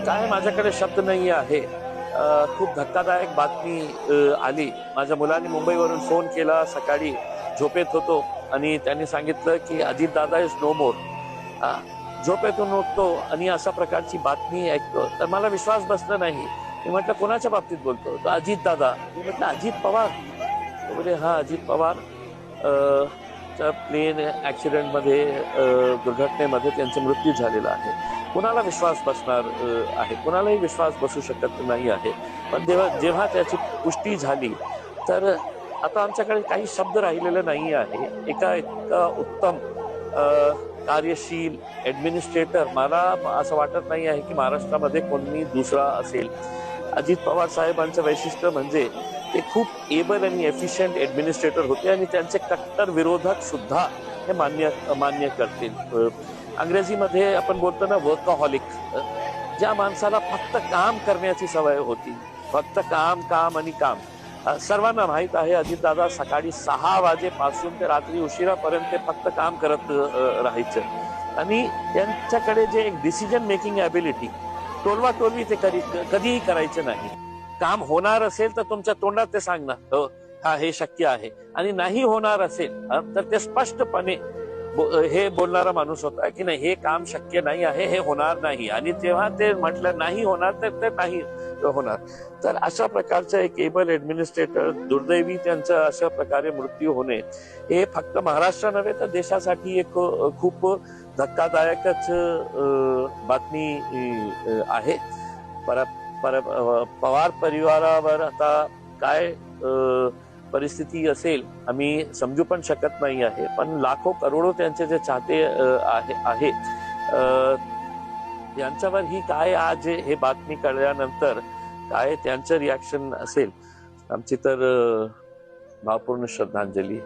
काय माझ्याकडे शब्द नाही आहे. खूप धक्कादायक बातमी आली. माझ्या मुलांनी मुंबईवरून फोन केला. सकाळी झोपेत होतो आणि त्यांनी सांगितलं की अजित दादा इज नो मोर. झोपेतून उठतो आणि अशा प्रकारची बातमी ऐकतो तर मला विश्वास बसला नाही. मी म्हटलं कोणाच्या बाबतीत बोलतो? तर अजित दादा. मी म्हटलं अजित पवार? तो बोले हा अजित पवार प्लेन ऍक्सिडेंटमध्ये दुर्घटनेमध्ये त्यांचा मृत्यू झालेला आहे. कुणाला विश्वास बसणार आहे? कुणालाही विश्वास बसू शकत नाही आहे. पण जेव्हा त्याची पुष्टी झाली तर आता आमच्याकडे काही शब्द राहिलेले नाही आहे. इतका उत्तम कार्यशील ऍडमिनिस्ट्रेटर मला असं वाटत नाही आहे की महाराष्ट्रामध्ये कोणी दुसरा असेल. अजित पवार साहेबांचं वैशिष्ट्य म्हणजे ते खूप एबल आणि एफिशियंट ऍडमिनिस्ट्रेटर होते आणि त्यांचे कट्टर विरोधक सुद्धा हे मान्य करतील. अंग्रेजीमध्ये आपण बोलतो ना वर्कहॉलिक. ज्या माणसाला फक्त काम करण्याची सवय होती, फक्त काम काम आणि काम. सर्वांना माहित आहे अजितदादा सकाळी 6 वाजेपासून ते रात्री उशिरापर्यंत फक्त काम करत राहायचं आणि त्यांच्याकडे जे एक डिसिजन मेकिंग ॲबिलिटी, टोलवाटोलवी ते कधीही करायचे नाही. काम होणार असेल तर तुमच्या तोंडात ते सांगणार हो हा हे शक्य आहे, आणि नाही होणार असेल तर ते स्पष्टपणे हे बोलणारा माणूस होता की नाही हे काम शक्य नाही आहे, हे होणार नाही. आणि जेव्हा ते म्हटलं नाही होणार तर ते नाही होणार. तर अशा प्रकारचं एक एबल ऍडमिनिस्ट्रेटर, दुर्दैवी त्यांचा अशा प्रकारे मृत्यू होणे हे फक्त महाराष्ट्र नव्हे तर देशासाठी एक खूप धक्कादायकच बातमी आहे. पवार परिवारावर आता काय परिस्थिती असेल आम्ही समजू पण शकत नाही आहे. पण लाखो करोडो त्यांचे जे चाहते आहे यांच्यावर ही काय आज हे बातमी कळल्यानंतर काय त्यांचं रिॲक्शन असेल, आमची तर भावपूर्ण श्रद्धांजली.